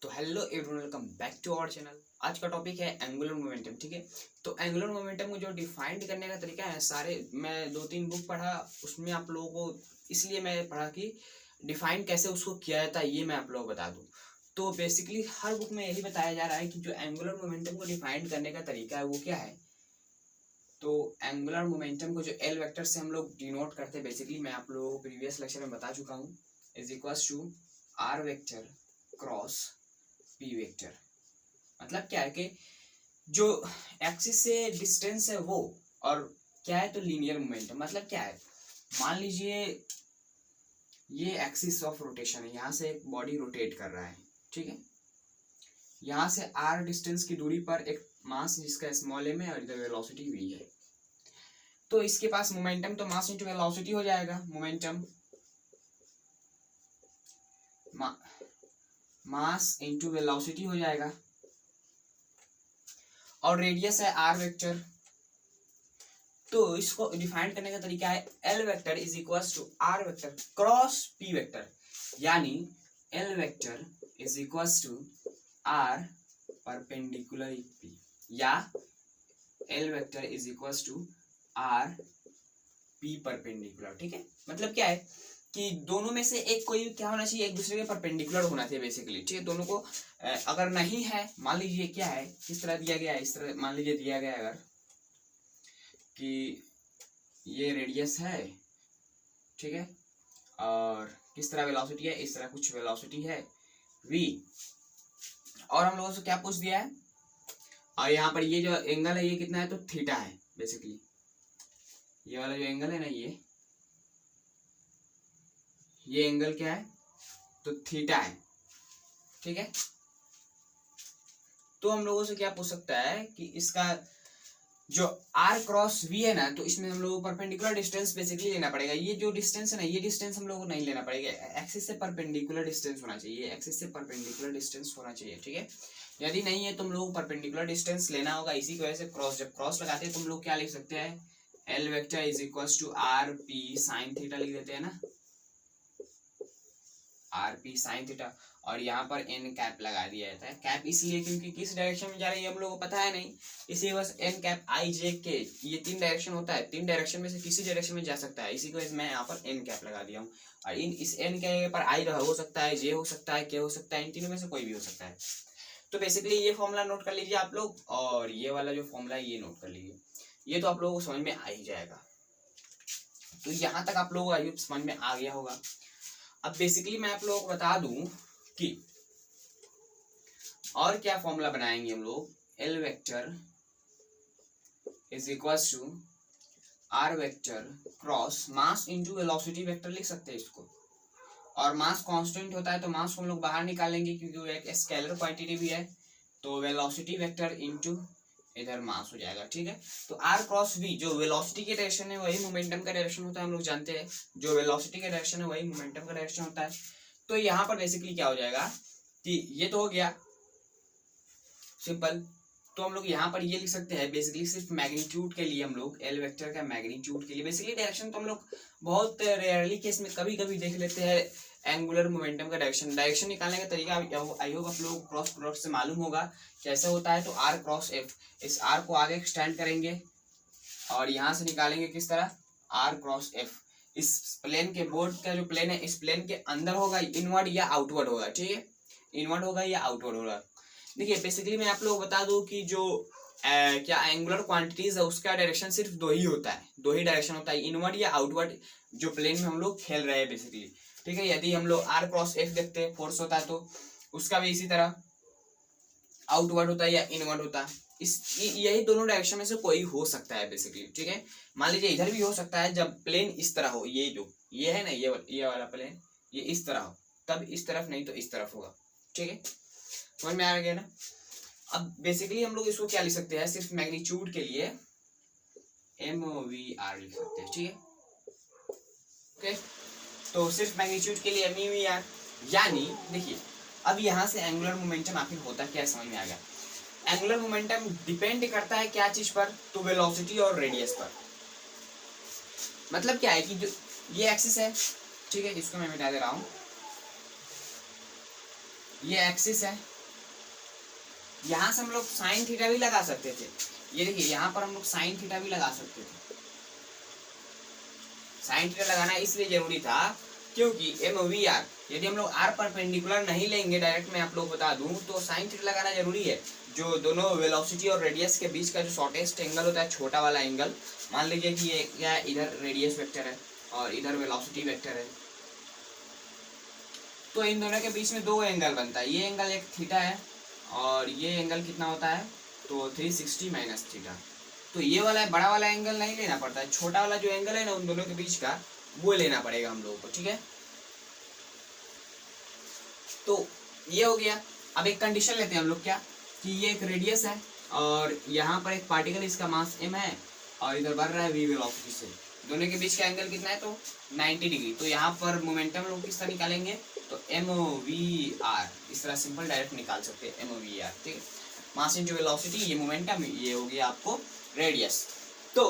तो hello everyone, welcome back to our channel. आज का टॉपिक है एंगुलर मोमेंटम। ठीक है, तो एंगुलर मोमेंटम को जो डिफाइंड करने का तरीका है, सारे मैं 2-3 बुक पढ़ा, उसमें आप लोगों को इसलिए मैं पढ़ा कि डिफाइन कैसे उसको किया जाता है, ये मैं आप लोगों को बता दूं। तो बेसिकली हर बुक में यही बताया जा रहा है कि जो एंगुलर मोमेंटम को डिफाइंड करने का तरीका है वो क्या है। तो एंगुलर मोमेंटम को जो एल वेक्टर से हम लोग डिनोट करते हैं, बेसिकली मैं आप लोगों को प्रीवियस लेक्चर में बता चुका हूँ, is equals to are vector cross P vector. मतलब क्या है कि जो एक्सिस से डिस्टेंस है वो, और क्या है तो लीनियर मोमेंटम। मतलब क्या है, मान लीजिए ये एक्सिस ऑफ रोटेशन है, यहाँ से एक बॉडी रोटेट कर रहा है। ठीक है, यहाँ से आर डिस्टेंस की दूरी पर एक मास जिसका स्मॉल एम है और इधर वेलोसिटी वी है। तो इसके पास मोमेंटम तो मास इंटू वेलोसिटी हो जाएगा। मोमेंटम मास इंटू वेलोसिटी हो जाएगा, और रेडियस है आर वेक्टर। तो इसको डिफाइन करने का तरीका है L vector is equal to are vector cross P vector, यानी L vector is equal to R perpendicular P, या L vector is equal to are P perpendicular. ठीक है, मतलब क्या है कि दोनों में से एक कोई क्या होना चाहिए, एक दूसरे के परपेंडिकुलर होना चाहिए बेसिकली। ठीक है, दोनों को अगर नहीं है, मान लीजिए क्या है, किस तरह दिया गया है, इस तरह मान लीजिए दिया गया है अगर कि ये रेडियस है, ठीक है, और किस तरह वेलोसिटी है, इस तरह कुछ वेलोसिटी है v, और हम लोगों से क्या पूछ दिया है, और यहाँ पर ये जो एंगल है ये कितना है, तो थीटा है बेसिकली। ये वाला जो एंगल है ना, ये एंगल क्या है, तो थीटा है। ठीक है, तो हम लोगों से क्या पूछ सकता है कि इसका जो r क्रॉस v है ना, तो इसमें हम लोगों को परपेंडिकुलर डिस्टेंस बेसिकली लेना पड़ेगा। ये जो डिस्टेंस है ना, ये डिस्टेंस हम लोगों को नहीं लेना पड़ेगा, एक्सिस से परपेंडिकुलर डिस्टेंस होना चाहिए, एक्सिस से परपेंडिकुलर डिस्टेंस होना चाहिए। ठीक है, यदि नहीं है तो हम लोगों को परपेंडिकुलर डिस्टेंस लेना होगा। इसी की वजह से क्रॉस, जब क्रॉस लगाते हैं तो हम लोग क्या लिख सकते हैं, L vector is equal to are p sine theta लिख देते हैं ना, आर पी साइन थीटा, और यहाँ पर एन कैप लगा दिया जाता है। कैप इसलिए क्योंकि किस डायरेक्शन में जा रही है हम लोगों को पता है नहीं, इसी बस एन कैप आई जे के, ये 3 डायरेक्शन होता है, 3 डायरेक्शन में से किसी डायरेक्शन में जा सकता है, इसी को मैं यहाँ पर एन कैप लगा दिया हूँ। और इस एन के पर आई हो सकता है, जे हो सकता है, के हो सकता है, इन तीनों में से कोई भी हो सकता है। तो बेसिकली ये फॉर्मूला नोट कर लीजिए आप लोग, और ये वाला जो फॉर्मूला है ये नोट कर लीजिए, ये तो आप लोगों को समझ में आ ही जाएगा। तो यहाँ तक आप लोगों को समझ में आ गया होगा। अब बेसिकली मैं आप लोगों को बता दूं कि और क्या फॉर्मूला बनाएंगे हम लोग, L vector is equal to are vector cross mass into velocity vector लिख सकते हैं इसको, और मास कांस्टेंट होता है तो मास को हम लोग बाहर निकालेंगे क्योंकि वो एक स्केलर क्वांटिटी भी है, तो वेलोसिटी वेक्टर इंटू इधर मास हो जाएगा। ठीक है, तो आर क्रॉस वी, जो वेलोसिटी के डायरेक्शन है वही मोमेंटम का डायरेक्शन होता है, हम लोग जानते हैं, जो वेलोसिटी का डायरेक्शन है वही मोमेंटम का डायरेक्शन होता है। तो यहाँ पर बेसिकली क्या हो जाएगा कि ये तो हो गया सिंपल, तो हम लोग यहाँ पर ये लिख सकते हैं बेसिकली सिर्फ मैग्नीट्यूड के लिए, हम लोग एल वेक्टर का मैग्नीट्यूड के लिए, बेसिकली डायरेक्शन तो हम लोग बहुत रेयरली केस में कभी कभी देख लेते हैं एंगुलर मोमेंटम का डायरेक्शन निकालने का तरीका आई होप आप लोग क्रॉस प्रोडक्ट से मालूम होगा कैसे होता है। तो आर क्रॉस एफ, इस आर को आगे एक्सटेंड करेंगे और यहाँ से निकालेंगे किस तरह, आर क्रॉस एफ। इस प्लेन के बोर्ड का जो प्लेन है, इस प्लेन के अंदर होगा, इनवर्ड या आउटवर्ड होगा। ठीक है, इनवर्ड होगा या आउटवर्ड होगा। देखिए बेसिकली मैं आप लोगों को बता दूं कि जो क्या एंगुलर क्वांटिटीज है उसका डायरेक्शन सिर्फ दो ही होता है, दो ही डायरेक्शन होता है, इनवर्ड या आउटवर्ड, जो प्लेन में हम लोग खेल रहे हैं बेसिकली। ठीक है, यदि हम लोग आर क्रॉस एफ देखते हैं, फोर्स होता है, तो उसका भी इसी तरह आउटवर्ड होता है या इनवर्ड होता है। यही दोनों डायरेक्शन में से कोई हो सकता है बेसिकली। ठीक है, मान लीजिए इधर भी हो सकता है जब प्लेन इस तरह हो, ये जो ये है ना, ये वाला प्लेन ये इस तरह हो, तब इस तरफ, नहीं तो इस तरफ होगा। ठीक है, समझ में आ गया ना। अब बेसिकली हम लोग इसको क्या लिख सकते हैं, सिर्फ मैग्नीट्यूड के लिए एम वी आर लिख सकते हैं। ठीक है, ओके, तो सिर्फ मैग्नीट्यूड के लिए एम वी आर, यानी देखिए अब यहाँ से एंगुलर मोमेंटम आखिर होता क्या है समझ में आ गया। एंगुलर मोमेंटम डिपेंड करता है क्या चीज पर, तो वेलोसिटी और रेडियस पर। मतलब क्या है कि जो ये एक्सिस है, ठीक है, इसको मैं मिटा दे रहा हूं, ये एक्सिस है, यहाँ से हम लोग साइन थीटा भी लगा सकते थे। ये देखिए यहाँ पर हम लोग साइन थीटा भी लगा सकते थे। साइन थीटा लगाना इसलिए जरूरी था क्योंकि एम वी आर, यदि हम लोग आर परपेंडिकुलर नहीं लेंगे डायरेक्ट, मैं आप लोग बता दूं तो साइन थीटा लगाना जरूरी है। जो दोनों वेलोसिटी और रेडियस के बीच का जो शॉर्टेस्ट एंगल होता है, छोटा वाला एंगल, मान लीजिए कि ये क्या, इधर रेडियस वेक्टर है और इधर वेलोसिटी वेक्टर है, तो इन दोनों के बीच में दो एंगल बनता है। ये एंगल एक थीटा है और ये एंगल कितना होता है, तो 360 माइनस थीटा। तो ये वाला बड़ा वाला एंगल नहीं लेना पड़ता है, छोटा वाला जो एंगल है ना उन दोनों के बीच का, वो लेना पड़ेगा हम लोगों को, ठीक है। तो ये हो गया। अब एक कंडीशन लेते हैं हम लोग, क्या कि ये एक रेडियस है और यहाँ पर एक पार्टिकल, इसका मास m है और इधर बढ़ रहा है v वेलोसिटी से, दोनों के बीच का एंगल कितना है, तो 90 डिग्री। तो यहाँ पर मोमेंटम लोग किस तरह निकालेंगे, तो MVR, इस तरह सिंपल डायरेक्ट निकाल सकते हैं MVR, ठीक है। मास इंटू वेलोसिटी, ये मोमेंटम, ये हो गया आपको रेडियस। तो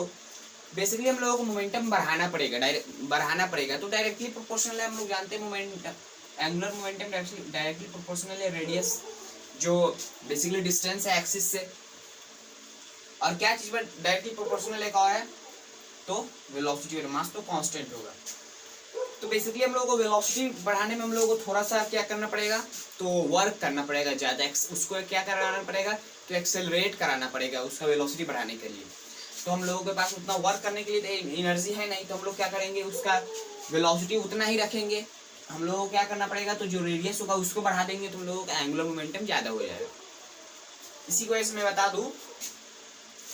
बेसिकली हम लोगों को मोमेंटम बढ़ाना पड़ेगा, तो डायरेक्टली प्रोपोर्शनल है, हम लोग जानते हैं momentum, angular momentum directly proportional है रेडियस, जो बेसिकली डिस्टेंस है एक्सिस से। और क्या चीज पर डायरेक्टली प्रोपोर्शनल एक और है, तो वेलोसिटी और मास तो कांस्टेंट होगा। तो बेसिकली हम लोगों को वेलोसिटी बढ़ाने में हम लोगों को थोड़ा सा क्या करना पड़ेगा, तो वर्क करना पड़ेगा ज़्यादा, उसको क्या कराना पड़ेगा, तो एक्सेलरेट कराना पड़ेगा उसका वेलोसिटी बढ़ाने के लिए। तो हम लोगों के पास उतना वर्क करने के लिए एनर्जी है नहीं, तो हम लोग क्या करेंगे, उसका वेलोसिटी उतना ही रखेंगे। हम लोगों को क्या करना पड़ेगा, तो जो रेडियस होगा उसको बढ़ा देंगे, तो हम लोगों का एंगुलर मोमेंटम ज़्यादा हो जाएगा। इसी को मैं बता दूँ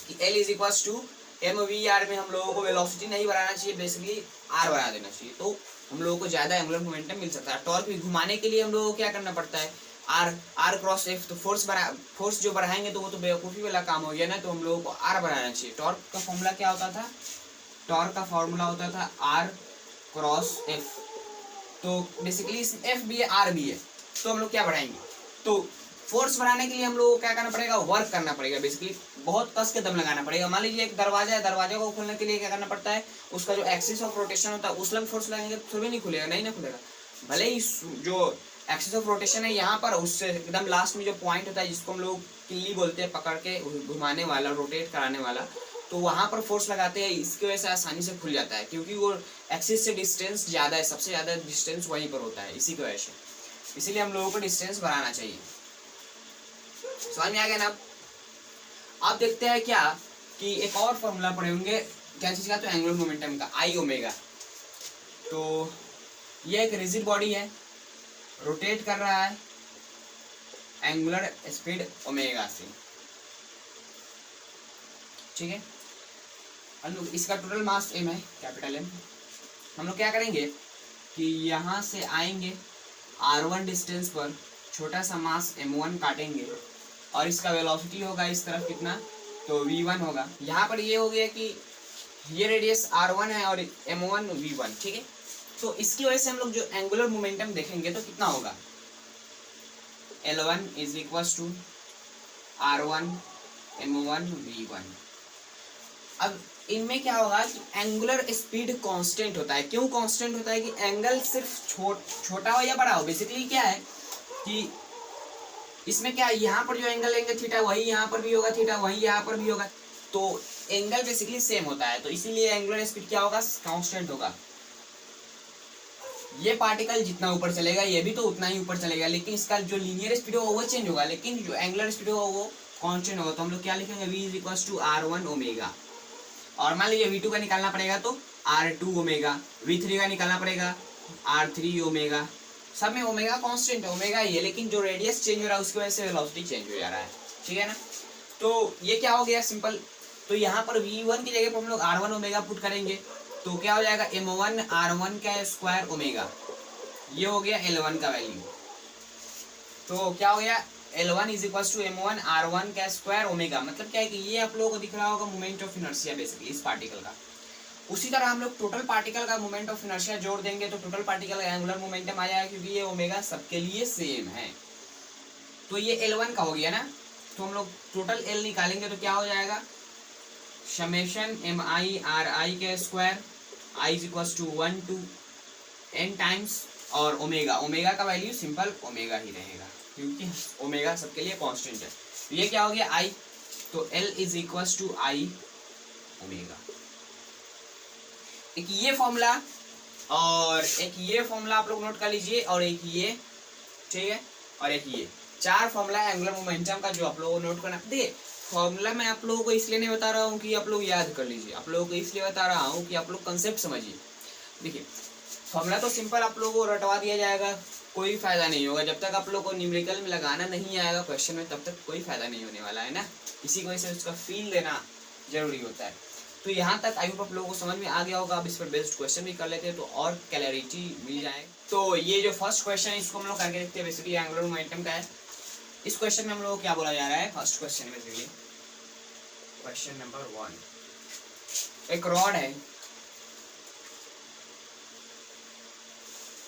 कि L is equals to MVR में हम लोगों को वेलोसिटी नहीं बढ़ाना चाहिए, बेसिकली R बढ़ा देना चाहिए, तो हम लोगों को ज़्यादा एंगुलर मोमेंटम मिल सकता है। टॉर्क भी घुमाने के लिए हम लोगों को क्या करना पड़ता है, R क्रॉस F, तो फोर्स जो बढ़ाएंगे तो वो तो बेवकूफ़ी वाला काम हो गया ना, तो हम लोगों को R बढ़ाना चाहिए। टॉर्क का फॉर्मूला क्या होता था, टॉर्क का फॉर्मूला होता था R क्रॉस F, तो बेसिकली F भी है R भी है, तो हम लोग क्या बढ़ाएंगे, तो फोर्स बढ़ाने के लिए हम लोगों को क्या करना पड़ेगा, वर्क करना पड़ेगा, बेसिकली बहुत कस के दम लगाना पड़ेगा। मान लीजिए एक दरवाजा है, दरवाजा को खोलने के लिए क्या करना पड़ता है, उसका जो एक्सिस ऑफ रोटेशन होता है उस लंग फोर्स लगाएंगे तो भी नहीं खुलेगा, नहीं ना खुलेगा। भले ही जो एक्सिस ऑफ रोटेशन है यहाँ पर, उससे एकदम लास्ट में जो पॉइंट होता है जिसको हम लोग किल्ली बोलते हैं, पकड़ के घुमाने वाला, रोटेट कराने वाला, तो वहाँ पर फोर्स लगाते हैं, इसकी वजह से आसानी से खुल जाता है, क्योंकि वो एक्सिस से डिस्टेंस ज़्यादा है, सबसे ज़्यादा डिस्टेंस वहीं पर होता है, इसी की वजह से, इसीलिए हम लोगों को डिस्टेंस बढ़ाना चाहिए। समझ में आ गया ना। आप देखते हैं क्या कि एक और फॉर्मूला पढ़े होंगे, क्या चीज़ का, तो एंगुलर मोमेंटम का, I ओमेगा। तो ये एक रिजिड बॉडी है, रोटेट कर रहा है एंगुलर स्पीड ओमेगा से, ठीक है। हम लोग इसका टोटल मास m है, कैपिटल M। हम लोग क्या करेंगे कि यहाँ से आएंगे r1 डिस्टेंस पर, छोटा सा मास m1 काटेंगे और इसका वेलोसिटी होगा इस तरफ कितना, तो v1 होगा। यहाँ पर ये हो गया कि ये रेडियस r1 है और m1 v1, ठीक है। तो इसकी वजह से हम लोग जो एंगुलर मोमेंटम देखेंगे तो कितना होगा, L1 is equals to r1 m1 v1। अब इनमें क्या होगा कि एंगुलर स्पीड कांस्टेंट होता है। क्यों कांस्टेंट होता है, कि एंगल सिर्फ छोटा हो या बड़ा हो, बेसिकली क्या है कि इसमें क्या है, यहाँ पर जो एंगल लेंगे थीटा, वही यहाँ पर भी होगा थीटा, वही यहाँ पर भी होगा, तो एंगल बेसिकली सेम होता है, तो इसीलिए एंगुलर स्पीड क्या होगा, कांस्टेंट होगा। ये पार्टिकल जितना ऊपर चलेगा ये भी तो उतना ही ऊपर चलेगा, लेकिन इसका जो लीनियर स्पीड होगा वो चेंज होगा, लेकिन जो एंगुलर स्पीड होगा वो कांस्टेंट होगा। तो हम लोग क्या लिखेंगे, v is equals to r1 omega, और मान लीजिए v2 का निकालना पड़ेगा तो r2 ओमेगा, v3 का निकालना पड़ेगा r3 ओमेगा। सब में ओमेगा कांस्टेंट है, ओमेगा ही है, लेकिन जो रेडियस चेंज हो रहा है उसकी वजह से वेलोसिटी चेंज हो जा रहा है, ठीक है ना। तो ये क्या हो गया, सिंपल। तो यहाँ पर v1 की जगह पर हम लोग r1 ओमेगा पुट करेंगे, तो क्या हो जाएगा, m1 r1 का स्क्वायर ओमेगा, ये हो गया L1 का वैल्यू। तो क्या हो गया, L1 is equals to m1 r1 का स्क्वायर ओमेगा। मतलब क्या है कि ये आप लोगों को दिख रहा होगा मोमेंट ऑफ इनर्शिया बेसिकली इस पार्टिकल का। उसी तरह हम लोग टोटल पार्टिकल का मोमेंट ऑफ इनर्शिया जोड़ देंगे तो टोटल पार्टिकल का एंगुलर मोमेंटम आ जाएगा, क्योंकि ये ओमेगा सबके लिए सेम है। तो ये L1 का हो गया ना, तो हम लोग टोटल L निकालेंगे तो क्या हो जाएगा, समेशन mi के square i is equals to 1 to n times, और ओमेगा का वैल्यू सिंपल ओमेगा ही रहेगा। क्योंकि ओमेगा सबके लिए कांस्टेंट है। तो ये क्या हो गया आई, तो L is equal to I omega. एक ये फॉर्मूला और एक ये फॉर्मूला आप लोग नोट कर लीजिए, और एक ये, ठीक है, और एक ये, चार फॉर्मूला है एंगुलर मोमेंटम का जो आप लोगों को नोट करना। देखिए फॉर्मूला मैं आप लोगों को इसलिए नहीं बता रहा हूँ कि आप लोग याद कर लीजिए, आप लोगों को इसलिए बता रहा हूँ कि आप लोग कंसेप्ट समझिए। देखिए फॉर्मूला तो सिंपल आप लोगों को रटवा दिया जाएगा, कोई फायदा नहीं होगा जब तक आप लोगों को न्यूमेरिकल में लगाना नहीं आएगा क्वेश्चन में, तब तक कोई फायदा नहीं होने वाला है ना। इसी की वजह से उसका फील देना जरूरी होता है। तो यहाँ तक आई होप आप लोगों को समझ में आ गया होगा। अब इस पर बेस्ड क्वेश्चन भी कर लेते हैं तो और क्लैरिटी मिल जाए। तो ये जो फर्स्ट क्वेश्चन है इसको हम लोग करके देखते हैं, बेसिकली एंगुलर मोमेंटम का है। इस क्वेश्चन में हम लोग को क्या बोला जा रहा है, first question basically question number 1, एक रॉड है,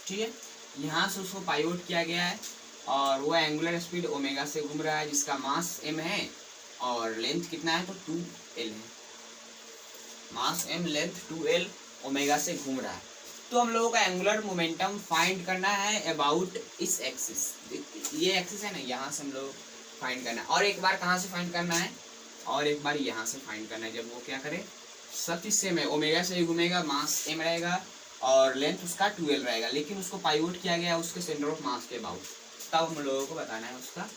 ठीक है, यहाँ से उसको पाइवोट किया गया है और वो एंगुलर स्पीड ओमेगा से घूम रहा है, जिसका मास m है और लेंथ कितना है, तो 2l है। मास m, लेंथ 2l, ओमेगा से घूम रहा है। तो हम लोगों का एंगुलर मोमेंटम फाइंड करना है अबाउट इस एक्सिस, ये एक्सिस है ना, यहाँ से हम लोग फाइंड करना है। और एक बार कहाँ से फाइंड करना है, और एक बार यहाँ से फाइंड करना है। जब वो क्या करे, सब चीज सेम है, ओमेगा से ही घूमेगा, मास m रहेगा और लेंथ उसका 2l रहेगा, लेकिन उसको पाइवोट किया गया उसके सेंटर ऑफ मास के अबाउट। तब हम लोगों को बताना है उसका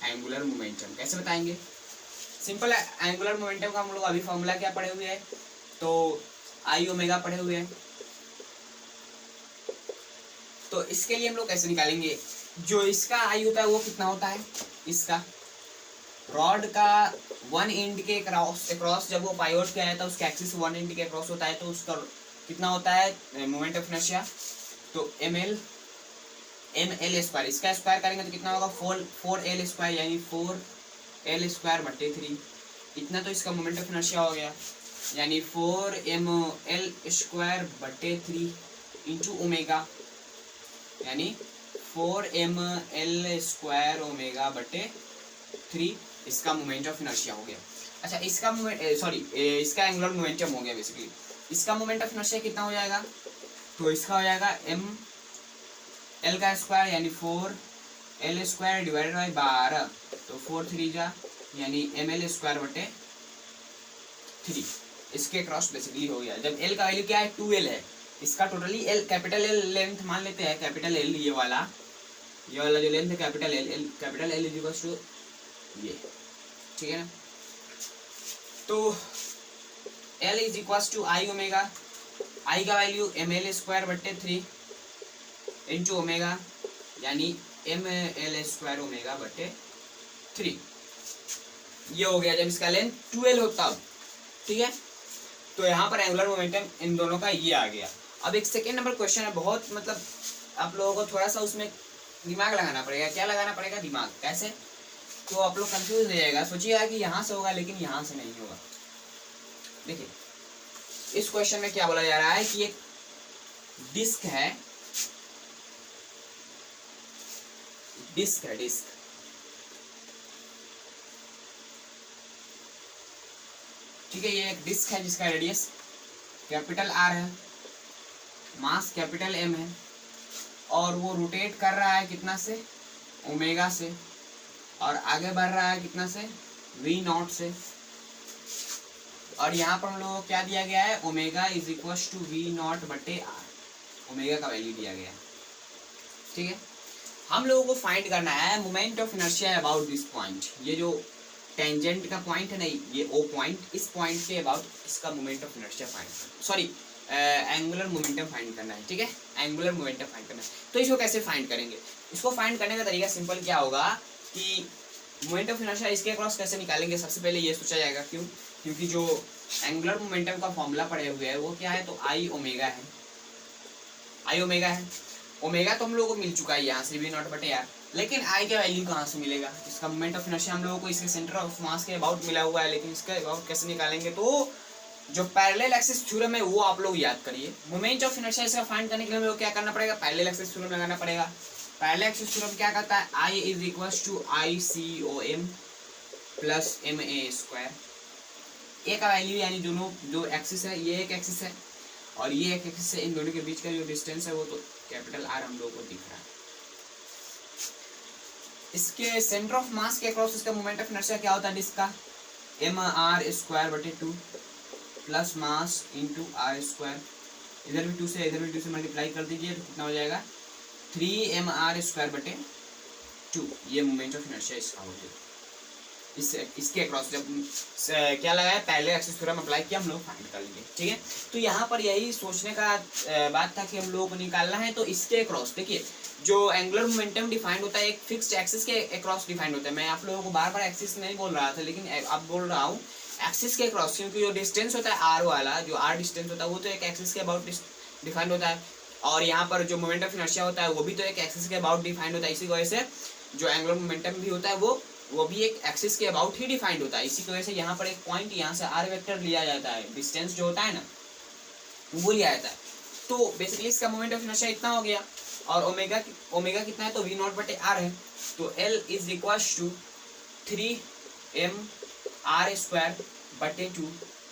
एंगुलर मोमेंटम। कैसे बताएंगे, सिंपल है। एंगुलर मोमेंटम का हम लोग अभी फॉर्मूला क्या पढ़े हुए हैं, तो आई ओमेगा पढ़े हुए हैं। तो इसके लिए हम लोग कैसे निकालेंगे, जो इसका आई होता है वो कितना होता है, इसका रॉड का वन एंड के क्रॉस जब वो पाइवोट किया जाता है उसके एक्सिस वन एंड के क्रॉस होता है, तो उसका कितना होता है मोमेंट ऑफ इनर्शिया, तो ml स्क्वायर, इसका स्क्वायर करेंगे तो कितना होगा 4l स्क्वायर, यानी 4l स्क्वायर बटे 3, इतना तो इसका मोमेंट ऑफ इनर्शिया हो गया, यानी 4ml स्क्वायर बटे 3 इंटू ओमेगा, यानी 4ml स्क्वायर ओमेगा बटे 3 इसका मोमेंट ऑफ इनर्शिया हो गया। अच्छा इसका इसका एंगुलर मोमेंटम हो गया बेसिकली। इसका मोमेंट ऑफ इनर्शिया कितना हो जाएगा, तो इसका हो जाएगा m l का स्क्वायर यानी 4l स्क्वायर डिवाइडेड बाई 12, तो 4 3 जा यानी ml स्क्वायर बटे 3, इसके क्रॉस बेसिकली हो गया। जब l का वैल्यू क्या है 2l है, इसका totally l capital L length मान लेते हैं, कैपिटल L ये वाला जो लेंथ है capital L is equal to ये, ठीक है ना। तो L is equal to I omega, I का वैल्यू ml स्क्वायर बटे 3 इंटू ओमेगा, यानी ml स्क्वायर ओमेगा बटे 3, ये हो गया जब इसका लेंथ 2l होता, ठीक है। तो यहाँ पर एंगुलर मोमेंटम इन दोनों का ये आ गया। अब एक सेकेंड नंबर क्वेश्चन है, बहुत मतलब आप लोगों को थोड़ा सा उसमें दिमाग लगाना पड़ेगा। क्या लगाना पड़ेगा, दिमाग। कैसे, तो आप लोग कंफ्यूज हो जाएगा, सोचिएगा कि यहाँ से होगा लेकिन यहाँ से नहीं होगा। देखिए इस क्वेश्चन में क्या बोला जा रहा है कि एक डिस्क है, डिस्क, ठीक है, ये एक डिस्क है जिसका रेडियस कैपिटल R है, मास कैपिटल M है, और वो रोटेट कर रहा है कितना से, ओमेगा से, और आगे बढ़ रहा है कितना से, v0 से। और यहाँ पर हम लोगों को क्या दिया गया है, omega is equal to v0 बटे r, ओमेगा का वैल्यू दिया गया है, ठीक है। हम लोगों को फाइंड करना है moment of inertia about this point, ये जो टेंजेंट का पॉइंट है, नहीं ये ओ पॉइंट, इस पॉइंट के अबाउट इसका moment of inertia find, angular momentum find करना है, ठीक है, एंगुलर मोमेंटम फाइंड करना है। तो इसको कैसे फाइंड करेंगे, इसको फाइंड करने का तरीका सिंपल क्या होगा कि मोमेंट ऑफ इनर्शिया इसके अक्रॉस कैसे निकालेंगे। सबसे पहले ये सोचा जाएगा, क्योंकि जो एंगुलर मोमेंटम का फॉर्मूला पढ़े हुए है वो क्या है, तो आई ओमेगा है, आई ओमेगा है। ओमेगा तो हम लोगों को मिल चुका है यहाँ से v0 बटे r, लेकिन आई का वैल्यू कहाँ से मिलेगा, इसका मोमेंट ऑफ इनर्शिया हम लोगों को इसके सेंटर ऑफ मास के अबाउट मिला हुआ है, लेकिन इसका अबाउट कैसे निकालेंगे, तो जो पैरेलल एक्सिस थ्योरम है वो आप लोग याद करिए। मोमेंट ऑफ इनर्शिया इसका फाइंड करने के लिए हम लोग क्या करना पड़ेगा, पैरेलल एक्सिस थ्योरम लगाना पड़ेगा। पैरेलल एक्सिस थ्योरम क्या कहता है, I is equal to I C O M plus M A square, A का वैल्यू यानी दोनों जो एक्सिस है, ये एक एक्सिस है और ये एक एक्सिस है, इन दोनों के बीच का जो डिस्टेंस है वो तो कैपिटल आर हम लोग को दिख रहा है। इसके सेंटर ऑफ मास के अक्रॉस इसका मोमेंट ऑफ इनर्शिया क्या होता है डिस्क का, mr² plus mass into r², इधर भी 2 से इधर भी 2 से मल्टीप्लाई कर दीजिए तो कितना हो जाएगा 3mr²/2, ये मोमेंट ऑफ इनर्शिया इसका हो जाएगा। इसके अक्रॉस जब क्या लगाया, पहले एक्सिस थ्योरम अप्लाई किया, हम लोग फाइंड कर लेंगे, ठीक है। तो यहाँ पर यही सोचने का बात था कि हम लोगों को निकालना है। तो इसके अक्रॉस देखिए, जो एंगुलर मोमेंटम डिफाइंड होता है एक फिक्स्ड एक्सिस के अक्रॉस डिफाइंड होता है। मैं आप लोगों को बार बार एक्सिस नहीं बोल रहा था, लेकिन अब बोल रहा हूँ एक्सिस के अक्रॉस, क्योंकि जो डिस्टेंस होता है आर वाला, जो आर डिस्टेंस होता है वो तो एक एक्सिस के अबाउट डिफाइंड होता है, और यहाँ पर जो मोमेंट ऑफ इनर्शिया होता है वो भी तो एक एक्सिस के अबाउट डिफाइंड होता है। इसी वजह से जो एंगुलर मोमेंटम भी होता है वो भी एक एक्सिस के अबाउट ही डिफाइंड होता है। इसी की वजह से यहाँ पर एक पॉइंट यहाँ से आर वेक्टर लिया जाता है, डिस्टेंस जो होता है ना वो लिया जाता है। तो बेसिकली इसका मोमेंट ऑफ इनर्शिया इतना हो गया, और ओमेगा कितना है तो v0/r है, तो L is equal to 3mr²/2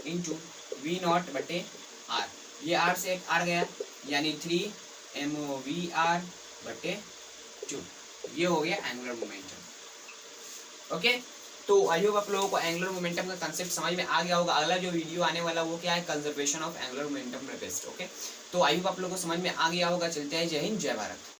into v0/r, ये r से एक r गया यानी 3mvr/2, ये हो गया एंगुलर मोमेंटम। ओके, तो आई होप आप लोगों को एंगुलर मोमेंटम का कांसेप्ट समझ में आ गया होगा। अगला जो वीडियो आने वाला वो क्या है, conservation of angular momentum based. Okay, तो आई होप आप लोगों को समझ में आ गया होगा। चलते हैं, जय हिंद जय भारत।